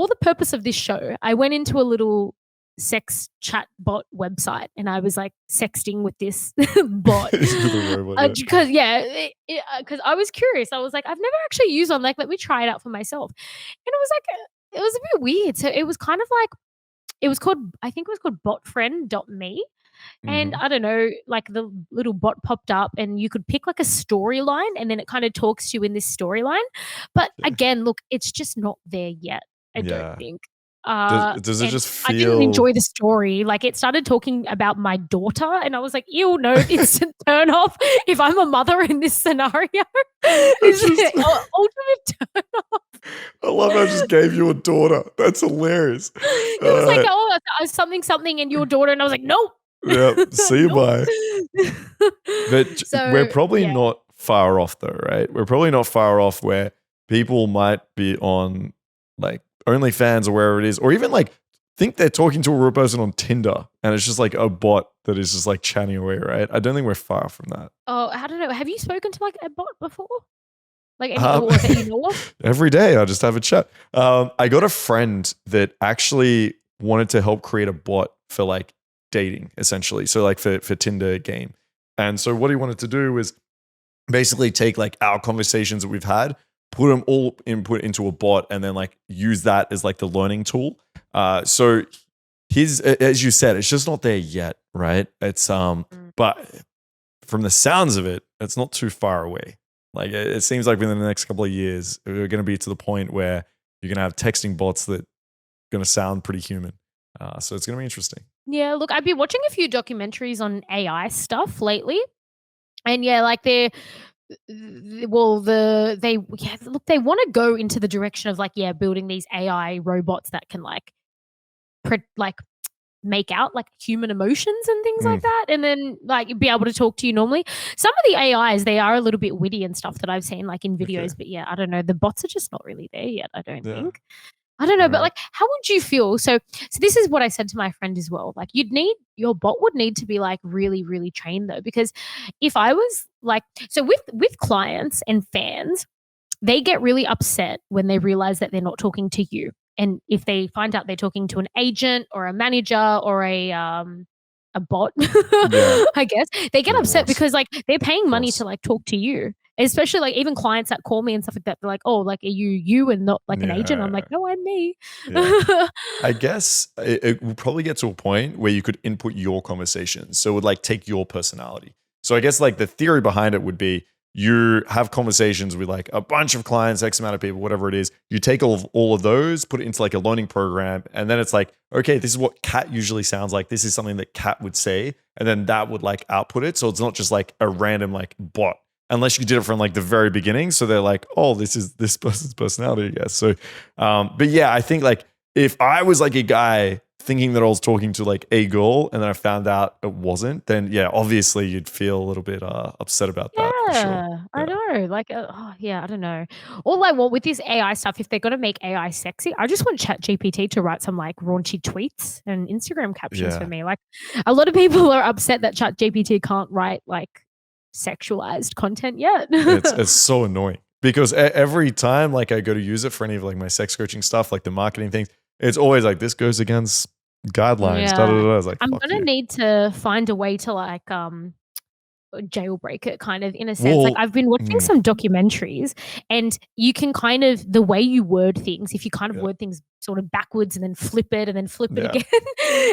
the purpose of this show, I went into a little sex chat bot website and I was like sexting with this bot because I was curious. I was like, I've never actually used one, like let me try it out for myself. And it was like it was a bit weird. So it was kind of like, I think it was called botfriend.me. And I don't know, like the little bot popped up and you could pick like a storyline and then it kind of talks to you in this storyline. But again, look, it's just not there yet. I don't think. Does it just feel... I didn't enjoy the story. Like it started talking about my daughter and I was like, ew, no, instant turn off. If I'm a mother in this scenario, it's just ultimate turn off. I love how I just gave you a daughter. That's hilarious. It was like, oh, something and your daughter. And I was like, nope. Yeah, see you bye. But we're probably not far off though, right? We're probably not far off where people might be on like OnlyFans or wherever it is, or even like think they're talking to a real person on Tinder and it's just like a bot that is just like chatting away, right? I don't think we're far from that. Oh, I don't know. Have you spoken to like a bot before? Like any that you know of? Every day I just have a chat. I got a friend that actually wanted to help create a bot for like dating essentially. So like for Tinder game. And so what he wanted to do was basically take like our conversations that we've had, put them all input into a bot and then like use that as like the learning tool. So as you said, it's just not there yet, right? It's but from the sounds of it, it's not too far away. Like it seems like within the next couple of years, we're going to be to the point where you're going to have texting bots that are going to sound pretty human. So it's going to be interesting. Yeah, look, I've been watching a few documentaries on AI stuff lately. And yeah, like they want to go into the direction of like, building these AI robots that can like make out like human emotions and things like that, and then like be able to talk to you normally. Some of the AIs, they are a little bit witty and stuff that I've seen like in videos, but yeah, I don't know. The bots are just not really there yet, I don't think. I don't know, but like, how would you feel? So this is what I said to my friend as well. Like your bot would need to be like really, really trained though, because if I was like, so with clients and fans, they get really upset when they realize that they're not talking to you. And if they find out they're talking to an agent or a manager or a bot, I guess they get upset because like they're paying money to like talk to you. Especially like even clients that call me and stuff like that. They're like, "Oh, like are you and not like an agent?" I'm like, "No, I'm me." Yeah. I guess it will probably get to a point where you could input your conversations. So it would like take your personality. So I guess like the theory behind it would be you have conversations with like a bunch of clients, X amount of people, whatever it is. You take all of those, put it into like a learning program. And then it's like, okay, this is what Kat usually sounds like. This is something that Kat would say. And then that would like output it. So it's not just like a random like bot. Unless you did it from like the very beginning. So they're like, oh, this is this person's personality, I guess. So, but yeah, I think like if I was like a guy thinking that I was talking to like a girl and then I found out it wasn't, then yeah, obviously you'd feel a little bit upset about that for sure. Yeah, I know. Like, yeah, I don't know. All I want with this AI stuff, if they're gonna make AI sexy, I just want ChatGPT to write some like raunchy tweets and Instagram captions for Yeah. me. Like, a lot of people are upset that ChatGPT can't write like sexualized content yet. It's so annoying because every time like I go to use it for any of like my sex coaching stuff, like the marketing things, it's always like this goes against guidelines. Yeah. Da, da, da, da. It's like, I'm fuck gonna you. need to find a way to like jailbreak it kind of in a sense. Like Well, I've been watching some documentaries and you can kind of the way you word things, if you kind of Yeah. word things sort of backwards and then flip it and then flip it Yeah. again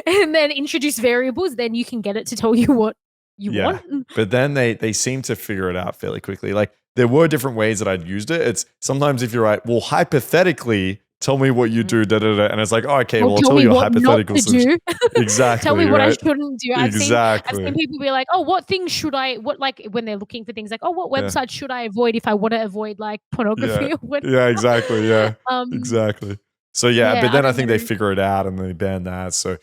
and then introduce variables, then you can get it to tell you what you want. But then they seem to figure it out fairly quickly. Like there were different ways that I'd used it. It's sometimes if you're right, well, hypothetically, tell me what you do, da da da. And it's like, oh, okay, well, I'll tell you a hypothetical solution. Exactly. Tell me what right? I shouldn't do. I've Exactly. seen people be like, oh, what things should I like when they're looking for things like, oh, what website should I avoid if I want to avoid like pornography or whatever. Yeah, exactly. Yeah. Exactly. So yeah, but then I think they know. figure it out and they ban that. So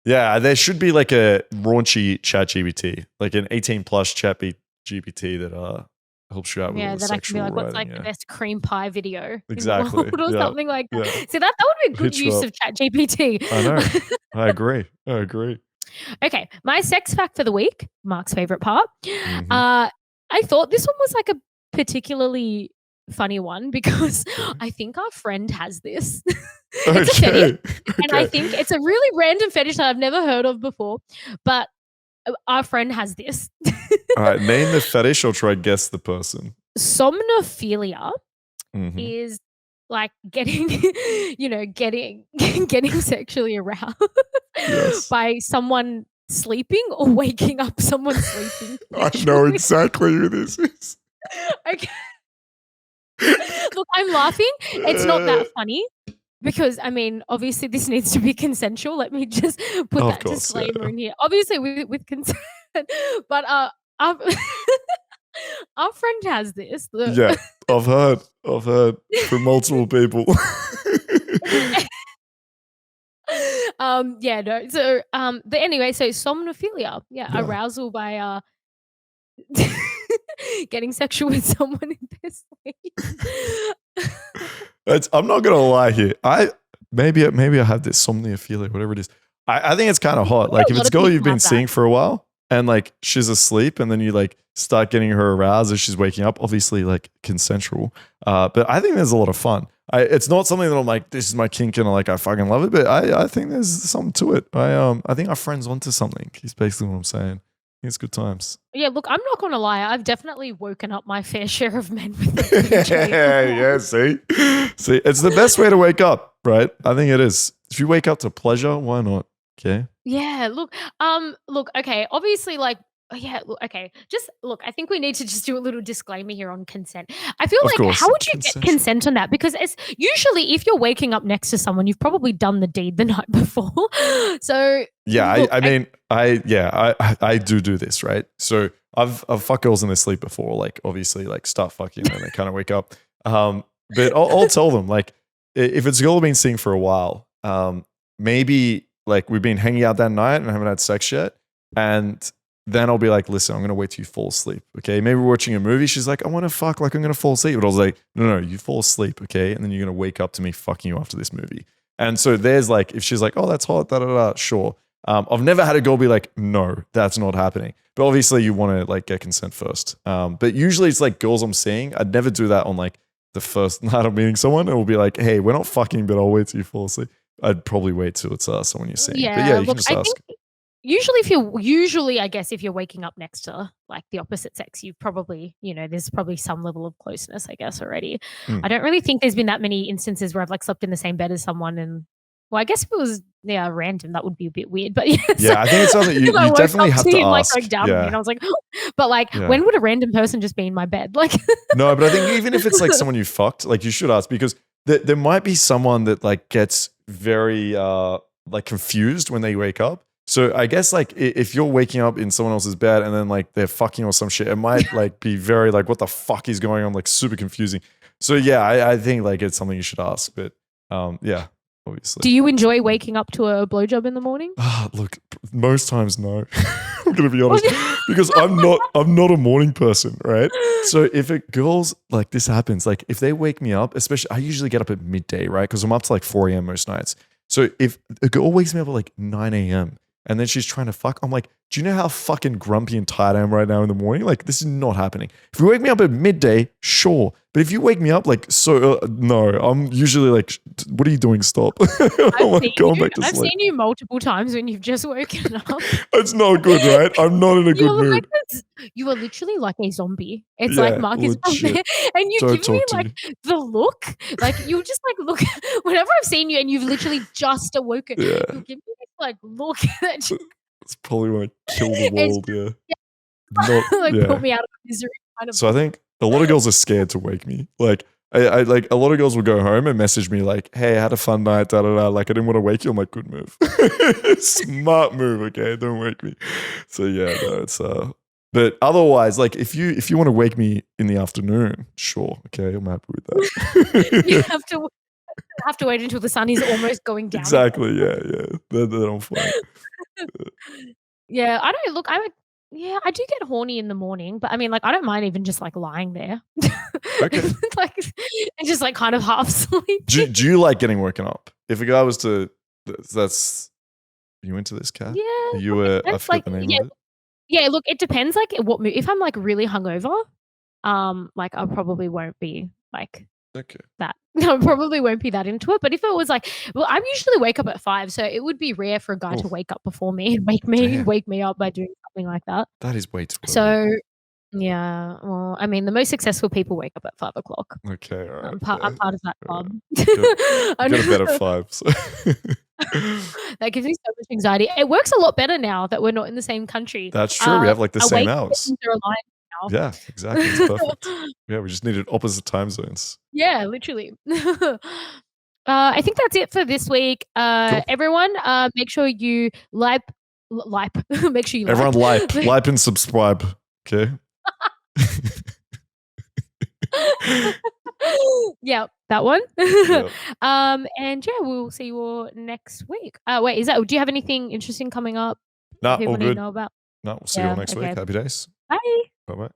yeah, there should be like a raunchy chat GPT, like an 18 plus chat GPT that helps you out with all the that I can be like, what's like writing, the best cream pie video Exactly. in the world or something like that. Yeah. So that would be a good Hit you use up. of ChatGPT. I know. I agree. Okay, my sex fact for the week, Mark's favorite part. Mhm. I thought this one was like a particularly funny one because I think our friend has this. It's a fetish, and I think it's a really random fetish that I've never heard of before, but our friend has this. All right, name the fetish or try guess the person. Somnophelia Mhm. is like getting, getting sexually aroused by someone sleeping or waking up someone sleeping. I know exactly who this is. Okay. Look, I'm laughing. It's not that funny because, I mean, obviously this needs to be consensual. Let me just put Of that course, disclaimer in here. Obviously with consent, but our, our friend has this. Yeah, I've heard from multiple people. No. So, but anyway, so somnophelia, arousal by getting sexual with someone in their sleep. I'm not gonna lie here. Maybe I have this somnophilia, whatever it is. I think it's kind of hot. Like if it's a girl you've been seeing for a while and like she's asleep and then you like start getting her aroused as she's waking up, obviously like consensual. But I think there's a lot of fun. It's not something that I'm like, this is my kink and I fucking love it. But I think there's something to it. I think our friend's onto something. Is basically what I'm saying. It's good times. Yeah, look, I'm not gonna lie. I've definitely woken up my fair share of men with it. Yeah, see, it's the best way to wake up, right? I think it is. If you wake up to pleasure, why not? Okay. Yeah, look, okay, obviously, like, okay, just look, I think we need to just do a little disclaimer here on consent. I feel like, how would you get consent on that? Because it's usually if you're waking up next to someone, you've probably done the deed the night before. So yeah, look, I do this, right? So I've fucked girls in their sleep before, like obviously like start fucking and they kind of wake up. But I'll tell them like if it's a girl I've been seeing for a while, maybe like we've been hanging out that night and haven't had sex yet, and then I'll be like, listen, I'm going to wait till you fall asleep. Okay. Maybe we're watching a movie. She's like, I want to fuck, like I'm going to fall asleep. But I was like, no, you fall asleep. Okay. And then you're going to wake up to me fucking you after this movie. And so there's like, if she's like, oh, that's hot, sure. I've never had a girl be like, no, that's not happening. But obviously you want to like get consent first. But usually it's like girls I'm seeing. I'd never do that on like the first night of meeting someone. It will be like, hey, we're not fucking, but I'll wait till you fall asleep. I'd probably wait till it's someone you're seeing. Yeah, but yeah, you look, can just ask. usually I guess if you're waking up next to like the opposite sex, you probably, there's probably some level of closeness, I guess, already. I don't really think there's been that many instances where I've like slept in the same bed as someone and well, I guess if it was random, that would be a bit weird. But Yeah, I think it's something you I woke definitely up have to to him like ask. going down to me, and I was like, but like, when would a random person just be in my bed? Like, No, but I think even if it's like someone you fucked, like you should ask because there might be someone that like gets very like confused when they wake up. So I guess like if you're waking up in someone else's bed and then like they're fucking or some shit, it might like be very like what the fuck is going on, like super confusing. So yeah, I think like it's something you should ask. But yeah, obviously. Do you enjoy waking up to a blowjob in the morning? Look, most times no. I'm gonna be honest because I'm not a morning person, right? So if a girl's like this happens, like if they wake me up, especially I usually get up at midday, right? Because I'm up to like 4 a.m. most nights. So if a girl wakes me up at like 9 a.m. and then she's trying to fuck, I'm like, do you know how fucking grumpy and tired I am right now in the morning? Like this is not happening. If you wake me up at midday, sure. But if you wake me up like so, no, I'm usually like, what are you doing? Stop. I've seen you multiple times when you've just woken up. It's not good, right? I'm not in a good mood. You are literally like a zombie. It's like Markus from there. And you give me like the look. Like you just like look whenever I've seen you and you've literally just awoken, you give me this like look that it's probably when I kill the world, put me out of misery. Kind of so I think a lot of girls are scared to wake me. Like I like a lot of girls will go home and message me like, "Hey, I had a fun night, da da da." Like I didn't want to wake you. I'm like, "Good move, smart move." Okay, don't wake me. So yeah, no, it's But otherwise, like if you want to wake me in the afternoon, sure, okay, I'm happy with that. You have to wait until the sun is almost going down. Exactly. Yeah. Then I'm fine. Yeah, I don't look. I do get horny in the morning, but I mean, like, I don't mind even just like lying there, Okay. like, and just like kind of half sleep. Do you like getting woken up? If a guy was to, that's you into this, Kat? Yeah, You were. I forget like, the name of it. Yeah, look, it depends. Like, what mood? If I'm like really hungover, like I probably won't be like that. I probably won't be that into it. But if it was like, well, I usually wake up at 5, so it would be rare for a guy to wake up before me and wake me up by doing something like that. That is way too early. So yeah, well, I mean, the most successful people wake up at 5 o'clock. Okay, all right. I'm part of that club. I got a bed at 5. So. That gives me so much anxiety. It works a lot better now that we're not in the same country. That's true. We have like the same hours. Now. Yeah, exactly. It's perfect. Yeah, we just needed opposite time zones. Yeah, literally. I think that's it for this week. Cool. Everyone, make sure you make sure you everyone like and subscribe. Okay. Yeah, that one. Yep. And yeah, we'll see you all next week. Wait, do you have anything interesting coming up? No, people all need good. to know about? No, we'll see you all next week. Happy days. Bye. Bye-bye.